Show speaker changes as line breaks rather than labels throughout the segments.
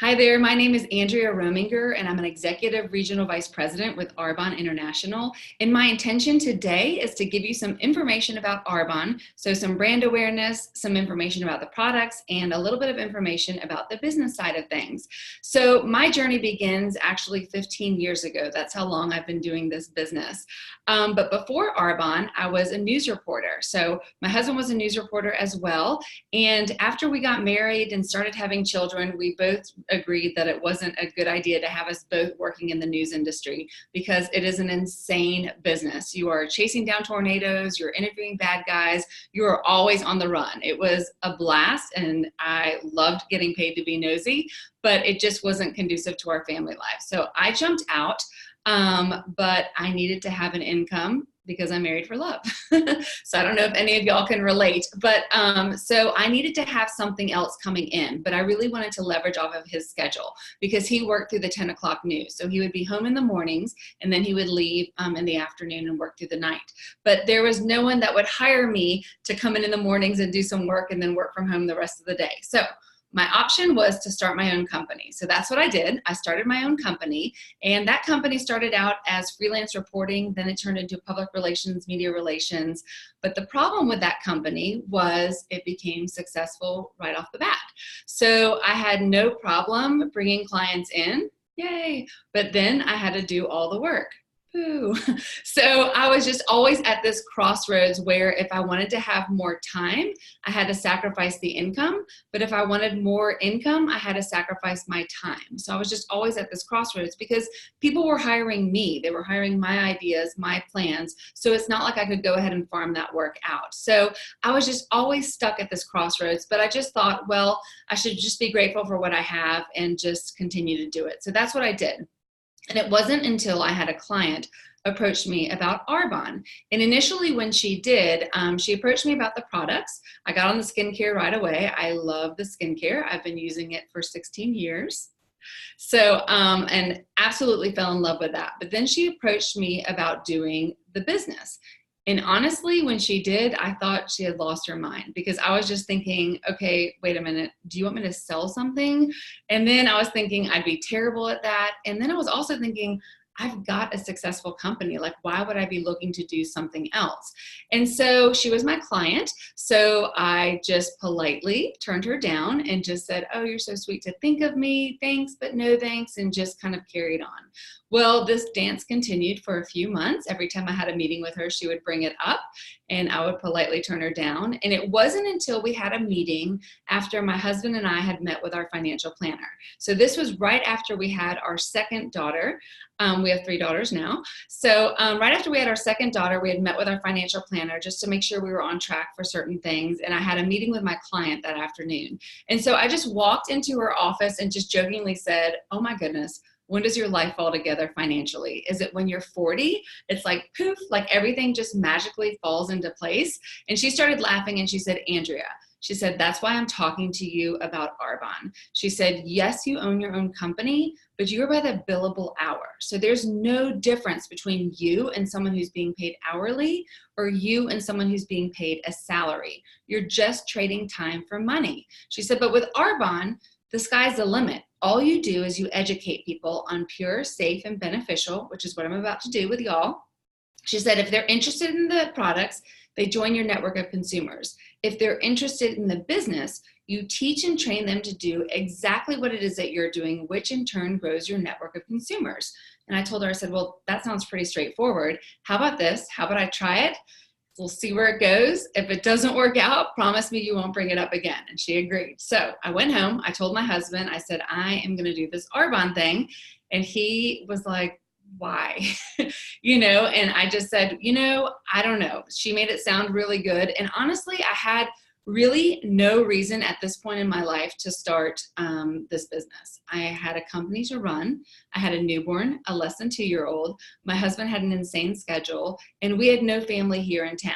Hi there, my name is Andrea Rominger, and I'm an Executive Regional Vice President with Arbonne International. And my intention today is to give you some information about Arbonne, so some brand awareness, some information about the products, and a little bit of information about the business side of things. So my journey begins actually 15 years ago. That's how long I've been doing this business. But before Arbonne, I was a news reporter. So my husband was a news reporter as well. And after we got married and started having children, we both agreed that it wasn't a good idea to have us both working in the news industry because it is an insane business. You are chasing down tornadoes, you're interviewing bad guys, you are always on the run. It was a blast and I loved getting paid to be nosy, but it just wasn't conducive to our family life. So I jumped out, but I needed to have an income because I'm married for love. So I don't know if any of y'all can relate, but so I needed to have something else coming in, but I really wanted to leverage off of his schedule because he worked through the 10 o'clock news. So he would be home in the mornings and then he would leave in the afternoon and work through the night. But there was no one that would hire me to come in the mornings and do some work and then work from home the rest of the day. So my option was to start my own company. So that's what I did. I started my own company, and that company started out as freelance reporting. Then it turned into public relations, media relations. But the problem with that company was it became successful right off the bat. So I had no problem bringing clients in, yay, but then I had to do all the work. So I was just always at this crossroads where if I wanted to have more time, I had to sacrifice the income. But if I wanted more income, I had to sacrifice my time. So I was just always at this crossroads because people were hiring me. They were hiring my ideas, my plans. So it's not like I could go ahead and farm that work out. So I was just always stuck at this crossroads. But I just thought, well, I should just be grateful for what I have and just continue to do it. So that's what I did. And it wasn't until I had a client approach me about Arbonne. And initially when she did, she approached me about the products. I got on the skincare right away. I love the skincare. I've been using it for 16 years. So, and absolutely fell in love with that. But then she approached me about doing the business. And honestly, when she did, I thought she had lost her mind because I was just thinking, okay, wait a minute, do you want me to sell something? And then I was thinking I'd be terrible at that. And then I was also thinking, I've got a successful company. Like, why would I be looking to do something else? And so she was my client. So I just politely turned her down and just said, oh, you're so sweet to think of me. Thanks, but no thanks. And just kind of carried on. Well, this dance continued for a few months. Every time I had a meeting with her, she would bring it up and I would politely turn her down. And it wasn't until we had a meeting after my husband and I had met with our financial planner. So this was right after we had our second daughter. We have 3 daughters now. So right after we had our second daughter, we had met with our financial planner just to make sure we were on track for certain things. And I had a meeting with my client that afternoon. And so I just walked into her office and just jokingly said, oh my goodness, when does your life fall together financially? Is it when you're 40? It's like poof, like everything just magically falls into place. And she started laughing and she said, Andrea, she said, that's why I'm talking to you about Arbonne. She said, yes, you own your own company, but you're by the billable hour. So there's no difference between you and someone who's being paid hourly or you and someone who's being paid a salary. You're just trading time for money. She said, but with Arbonne, the sky's the limit. All you do is you educate people on pure, safe, and beneficial, which is what I'm about to do with y'all. She said, if they're interested in the products, they join your network of consumers. If they're interested in the business, you teach and train them to do exactly what it is that you're doing, which in turn grows your network of consumers. And I told her, I said, well, that sounds pretty straightforward. How about this? How about I try it? We'll see where it goes. If it doesn't work out, promise me you won't bring it up again. And she agreed. So I went home. I told my husband, I said, I am going to do this Arbonne thing. And he was like, why? And I just said, I don't know. She made it sound really good. And honestly, I had really no reason at this point in my life to start this business. I had a company to run. I had a newborn, a less than 2-year-old. My husband had an insane schedule, and we had no family here in town.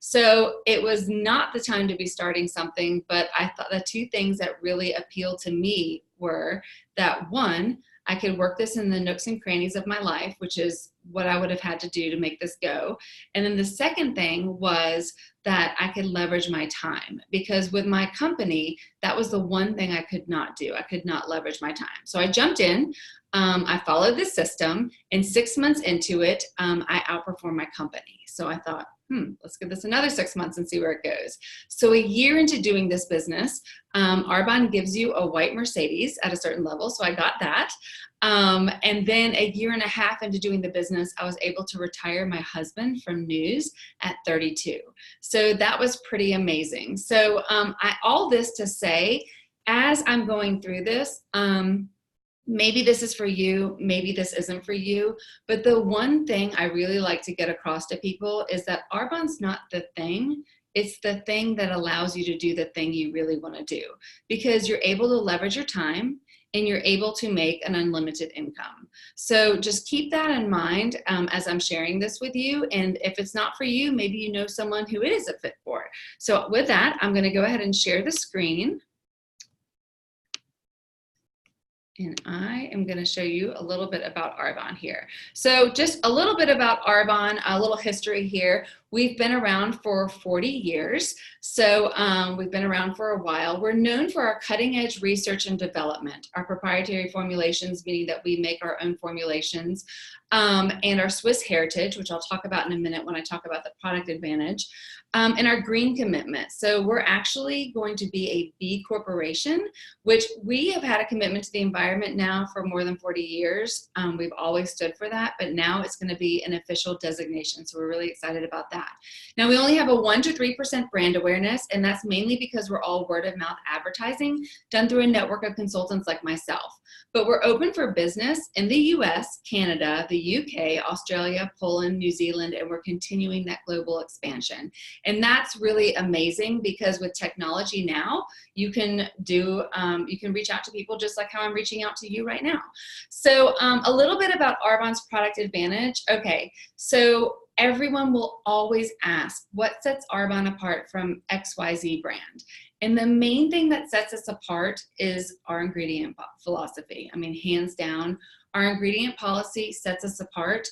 So it was not the time to be starting something, but I thought the 2 things that really appealed to me were that one, I could work this in the nooks and crannies of my life, which is what I would have had to do to make this go. And then the second thing was that I could leverage my time, because with my company, that was the one thing I could not do. I could not leverage my time. So I jumped in, I followed the system, and 6 months into it, I outperformed my company. So I thought, let's give this another 6 months and see where it goes. So a year into doing this business, Arbonne gives you a white Mercedes at a certain level. So I got that. And then a year and a half into doing the business, I was able to retire my husband from news at 32. So that was pretty amazing. So all this to say, as I'm going through this, maybe this is for you, maybe this isn't for you, but the one thing I really like to get across to people is that Arbonne's not the thing, it's the thing that allows you to do the thing you really want to do, because you're able to leverage your time and you're able to make an unlimited income. So just keep that in mind as I'm sharing this with you, and if it's not for you, maybe you know someone who it is a fit for. So with that, I'm going to go ahead and share the screen. And I am going to show you a little bit about Arbonne here. So just a little bit about Arbonne, a little history here. We've been around for 40 years. So we've been around for a while. We're known for our cutting edge research and development, our proprietary formulations, meaning that we make our own formulations, and our Swiss heritage, which I'll talk about in a minute when I talk about the product advantage, and our green commitment. So we're actually going to be a B corporation, which we have had a commitment to the environment now for more than 40 years. We've always stood for that, but now it's going to be an official designation. So we're really excited about that. Now we only have a 1 to 3% brand awareness, and that's mainly because we're all word of mouth advertising done through a network of consultants like myself. But we're open for business in the US, Canada, the UK, Australia, Poland, New Zealand, and we're continuing that global expansion. And that's really amazing, because with technology now, you can reach out to people just like how I'm reaching out to you right now. So a little bit about Arbonne's product advantage. Okay, so everyone will always ask, what sets Arbonne apart from XYZ brand? And the main thing that sets us apart is our ingredient philosophy. I mean, hands down, our ingredient policy sets us apart.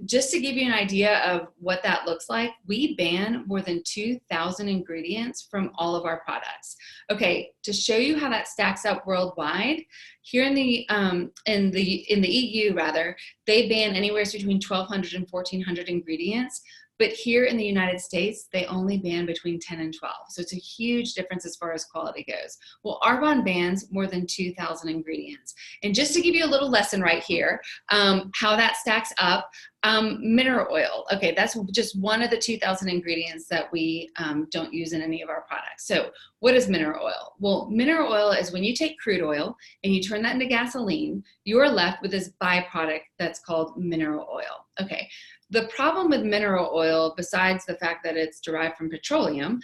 Just to give you an idea of what that looks like, we ban more than 2,000 ingredients from all of our products. Okay, to show you how that stacks up worldwide, here in the EU rather, they ban anywhere between 1,200 and 1,400 ingredients. But here in the United States, they only ban between 10 and 12. So it's a huge difference as far as quality goes. Well, Arbonne bans more than 2,000 ingredients. And just to give you a little lesson right here, how that stacks up, mineral oil. Okay, that's just one of the 2,000 ingredients that we don't use in any of our products. So what is mineral oil? Well, mineral oil is when you take crude oil and you turn that into gasoline, you are left with this byproduct that's called mineral oil. Okay. The problem with mineral oil, besides the fact that it's derived from petroleum,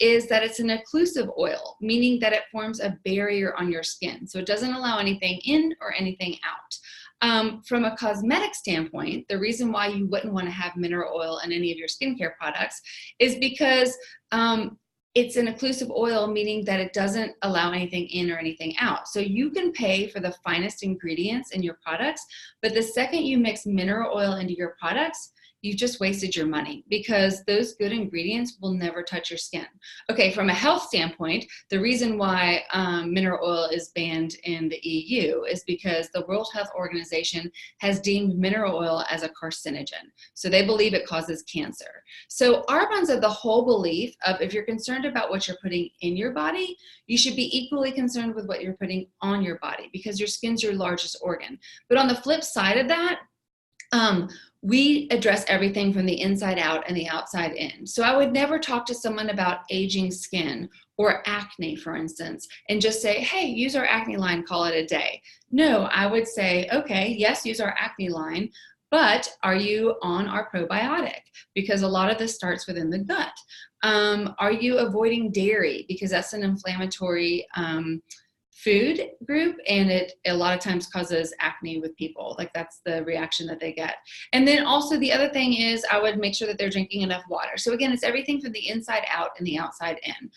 is that it's an occlusive oil, meaning that it forms a barrier on your skin. So it doesn't allow anything in or anything out. From a cosmetic standpoint, the reason why you wouldn't want to have mineral oil in any of your skincare products is because it's an occlusive oil, meaning that it doesn't allow anything in or anything out. So you can pay for the finest ingredients in your products, but the second you mix mineral oil into your products, you've just wasted your money, because those good ingredients will never touch your skin. Okay, from a health standpoint, the reason why mineral oil is banned in the EU is because the World Health Organization has deemed mineral oil as a carcinogen. So they believe it causes cancer. So Arbonne's of the whole belief of, if you're concerned about what you're putting in your body, you should be equally concerned with what you're putting on your body, because your skin's your largest organ. But on the flip side of that, we address everything from the inside out and the outside in. So I would never talk to someone about aging skin or acne, for instance, and just say, hey, use our acne line, call it a day. No, I would say, okay, yes, use our acne line, but are you on our probiotic? Because a lot of this starts within the gut. Are you avoiding dairy? Because that's an inflammatory food group, and it a lot of times causes acne with people. Like, that's the reaction that they get. And then also the other thing is, I would make sure that they're drinking enough water. So again, it's everything from the inside out and the outside in.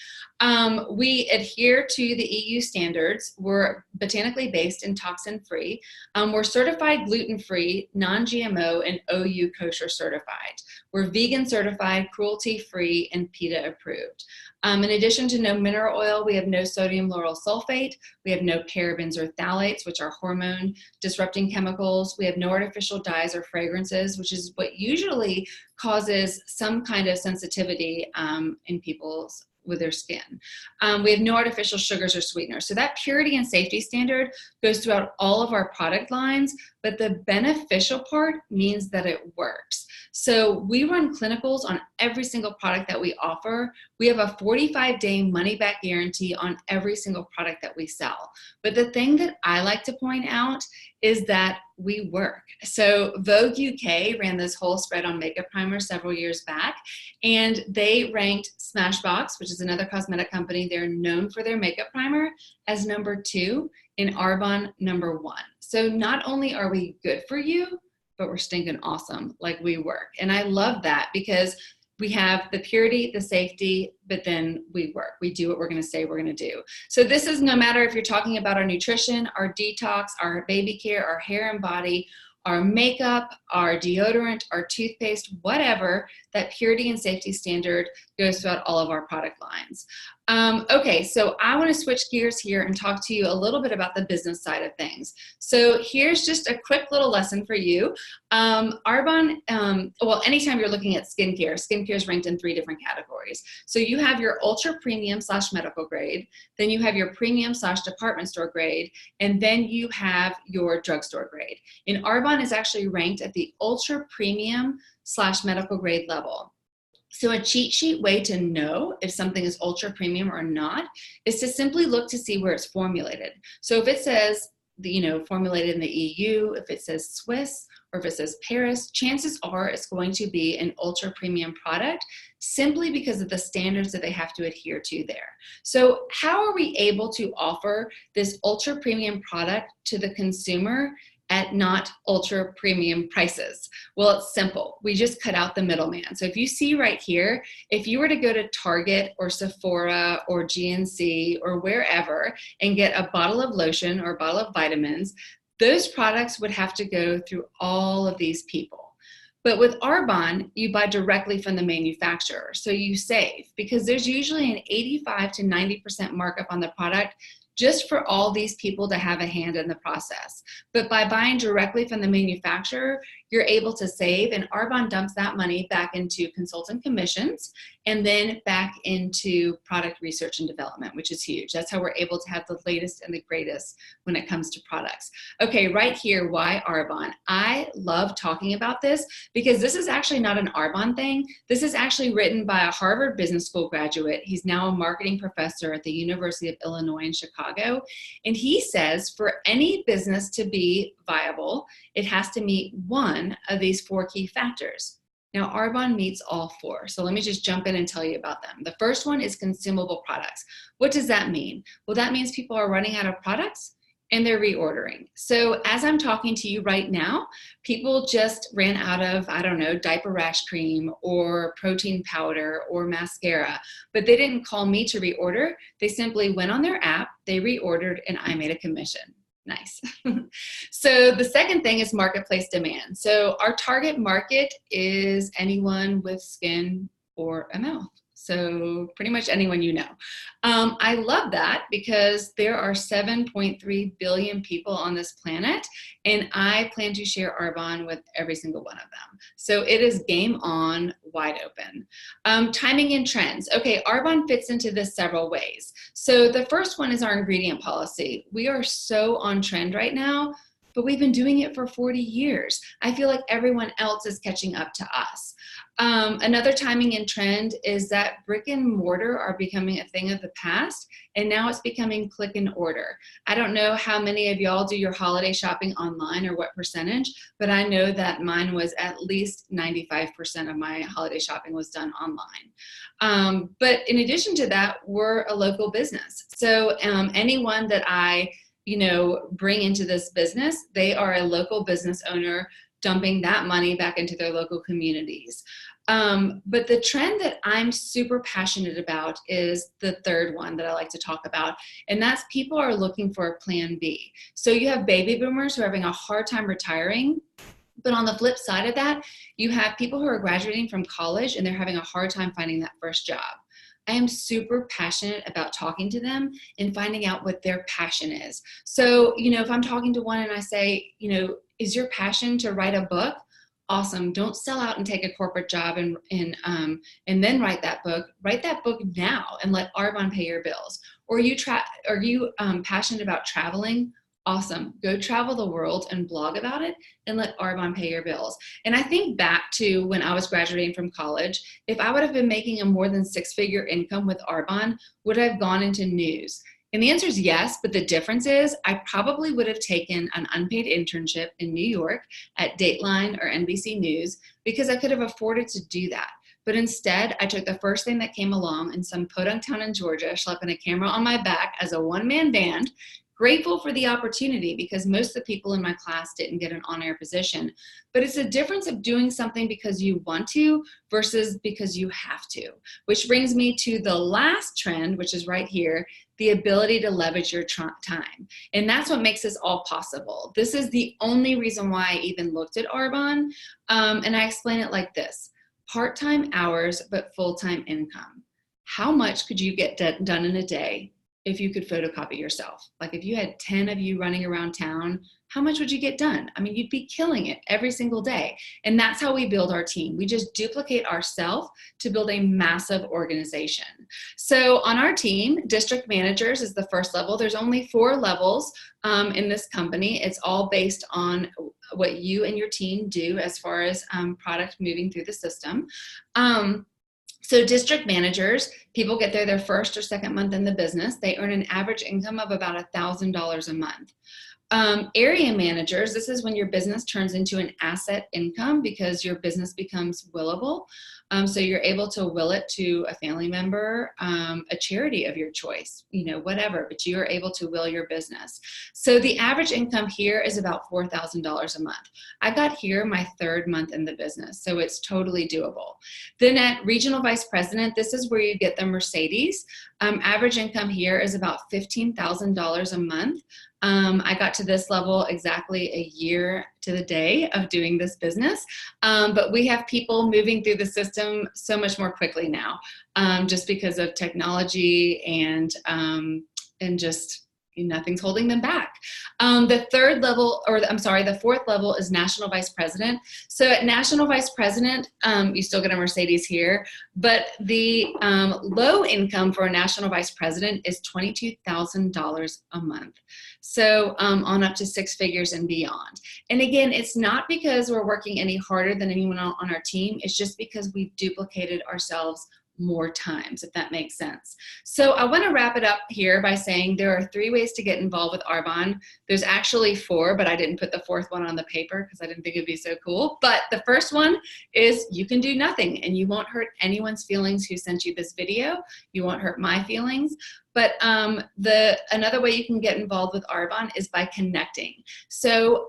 We adhere to the EU standards. We're botanically based and toxin-free. We're certified gluten-free, non-GMO, and OU kosher certified. We're vegan certified, cruelty-free, and PETA approved. In addition to no mineral oil, we have no sodium lauryl sulfate. We have no parabens or phthalates, which are hormone disrupting chemicals. We have no artificial dyes or fragrances, which is what usually causes some kind of sensitivity in people's with their skin. We have no artificial sugars or sweeteners. So that purity and safety standard goes throughout all of our product lines, but the beneficial part means that it works. So we run clinicals on every single product that we offer. We have a 45-day money-back guarantee on every single product that we sell. But the thing that I like to point out is that we work. So Vogue UK ran this whole spread on makeup primers several years back, and they ranked Smashbox, which is another cosmetic company, they're known for their makeup primer, as #2, and Arbonne #1. So not only are we good for you, but we're stinking awesome, like we work. And I love that because we have the purity, the safety, but then we work. We do what we're gonna say we're gonna do. So this is no matter if you're talking about our nutrition, our detox, our baby care, our hair and body, our makeup, our deodorant, our toothpaste, whatever, that purity and safety standard goes throughout all of our product lines. Okay, so I want to switch gears here and talk to you a little bit about the business side of things. So here's just a quick little lesson for you. Arbonne, well, anytime you're looking at skincare is ranked in 3 different categories. So you have your ultra premium / medical grade, then you have your premium / department store grade, and then you have your drugstore grade. And Arbonne is actually ranked at the ultra premium / medical grade level. So a cheat sheet way to know if something is ultra premium or not is to simply look to see where it's formulated. So if it says, formulated in the EU, if it says Swiss, or if it says Paris, chances are it's going to be an ultra premium product simply because of the standards that they have to adhere to there. So how are we able to offer this ultra premium product to the consumer at not ultra premium prices? Well, it's simple. We just cut out the middleman. So if you see right here, if you were to go to Target or Sephora or GNC or wherever and get a bottle of lotion or a bottle of vitamins, those products would have to go through all of these people. But with Arbonne, you buy directly from the manufacturer, so you save because there's usually an 85 to 90% markup on the product just for all these people to have a hand in the process. But by buying directly from the manufacturer, you're able to save, and Arbonne dumps that money back into consultant commissions and then back into product research and development, which is huge. That's how we're able to have the latest and the greatest when it comes to products. Okay, right here, why Arbonne? I love talking about this because this is actually not an Arbonne thing. This is actually written by a Harvard Business School graduate. He's now a marketing professor at the University of Illinois in Chicago. And he says for any business to be viable, it has to meet one of these 4 key factors. Now, Arbonne meets all 4. So let me just jump in and tell you about them. The first one is consumable products. What does that mean? Well, that means people are running out of products and they're reordering. So as I'm talking to you right now, people just ran out of, I don't know, diaper rash cream or protein powder or mascara, but they didn't call me to reorder. They simply went on their app, they reordered, and I made a commission. Nice. So the second thing is marketplace demand. So our target market is anyone with skin or a mouth. So pretty much anyone you know. I love that because there are 7.3 billion people on this planet, and I plan to share Arbonne with every single one of them. So it is game on, wide open. Timing and trends. Okay, Arbonne fits into this several ways. So the first one is our ingredient policy. We are so on trend right now, but we've been doing it for 40 years. I feel like everyone else is catching up to us. Another timing and trend is that brick and mortar are becoming a thing of the past, and now it's becoming click and order. I don't know how many of y'all do your holiday shopping online or what percentage, but I know that mine was at least 95% of my holiday shopping was done online. But in addition to that, we're a local business. So anyone that I bring into this business, they are a local business owner dumping that money back into their local communities. But the trend that I'm super passionate about is the third one that I like to talk about, and that's people are looking for a plan B. So you have baby boomers who are having a hard time retiring, but on the flip side of that, you have people who are graduating from college and they're having a hard time finding that first job. I am super passionate about talking to them and finding out what their passion is. So, if I'm talking to one and I say, is your passion to write a book? Awesome. Don't sell out and take a corporate job and then write that book. Write that book now and let Arbonne pay your bills. Or are you passionate about traveling? Awesome. Go travel the world and blog about it and let Arbonne pay your bills. And I think back to when I was graduating from college, if I would have been making a more than six-figure income with Arbonne, would I have gone into news? And the answer is yes, but the difference is I probably would have taken an unpaid internship in New York at Dateline or NBC News because I could have afforded to do that. But instead, I took the first thing that came along in some podunk town in Georgia, schlepping a camera on my back as a one-man band, grateful for the opportunity because most of the people in my class didn't get an on-air position. But it's a difference of doing something because you want to versus because you have to, which brings me to the last trend, which is right here, the ability to leverage your time. And that's what makes this all possible. This is the only reason why I even looked at Arbonne. And I explain it like this: part-time hours, but full-time income. How much could you get done in a day if you could photocopy yourself? Like if you had 10 of you running around town, how much would you get done? I mean, you'd be killing it every single day. And that's how we build our team. We just duplicate ourselves to build a massive organization. So on our team, district managers is the first level. There's only 4 levels in this company. It's all based on what you and your team do as far as product moving through the system. So district managers, people get there their first or second month in the business. They earn an average income of about $1,000 a month. Area managers, this is when your business turns into an asset income because your business becomes willable. So you're able to will it to a family member, a charity of your choice, whatever, but you are able to will your business. So the average income here is about $4,000 a month. I got here my 3rd month in the business, so it's totally doable. Then at regional vice president, this is where you get the Mercedes. Average income here is about $15,000 a month. I got to this level exactly a year to the day of doing this business, but we have people moving through the system so much more quickly now, just because of technology and just nothing's holding them back. The 4th level is national vice president. So at national vice president, you still get a Mercedes here, but the low income for a national vice president is $22,000 a month. So on up to 6 figures and beyond. And again, it's not because we're working any harder than anyone on our team. It's just because we've duplicated ourselves more times, if that makes sense. So I want to wrap it up here by saying there are 3 ways to get involved with Arbonne. There's actually 4, but I didn't put the 4th one on the paper because I didn't think it'd be so cool. But the first one is you can do nothing and you won't hurt anyone's feelings who sent you this video. You won't hurt my feelings. But another way you can get involved with Arbonne is by connecting. So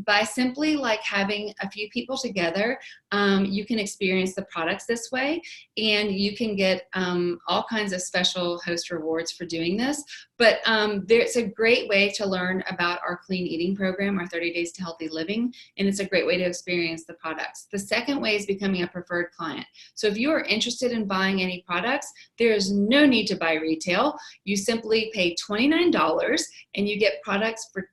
by simply having a few people together, you can experience the products this way, and you can get all kinds of special host rewards for doing this. But it's a great way to learn about our clean eating program, our 30 Days to Healthy Living, and it's a great way to experience the products. The second way is becoming a preferred client. So if you are interested in buying any products, there is no need to buy retail. You simply pay $29 and you get products for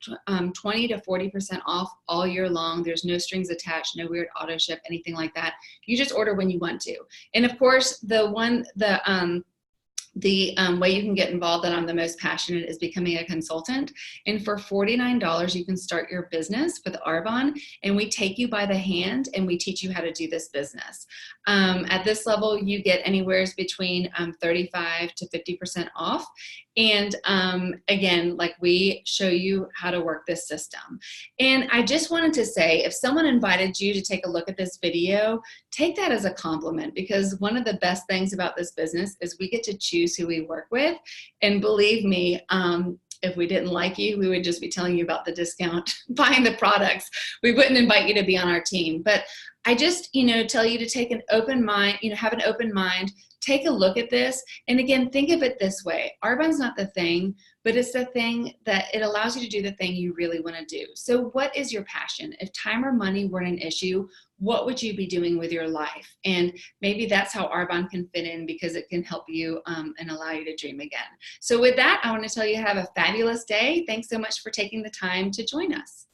20 to 40% off all year long. There's no strings attached, no weird auto ship, anything like that. You just order when you want to. And of course, the way you can get involved that I'm the most passionate is becoming a consultant. And for $49, you can start your business with Arbonne, and we take you by the hand and we teach you how to do this business. At this level, you get anywhere between 35 to 50% off. And again, we show you how to work this system. And I just wanted to say, if someone invited you to take a look at this video, take that as a compliment, because one of the best things about this business is we get to choose who we work with. And believe me, if we didn't like you, we would just be telling you about the discount, buying the products. We wouldn't invite you to be on our team. But I just, tell you to take an open mind, have an open mind, take a look at this. And again, think of it this way. Arbonne's not the thing, but it's the thing that it allows you to do the thing you really want to do. So what is your passion? If time or money weren't an issue, what would you be doing with your life? And maybe that's how Arbonne can fit in, because it can help you and allow you to dream again. So with that, I want to tell you have a fabulous day. Thanks so much for taking the time to join us.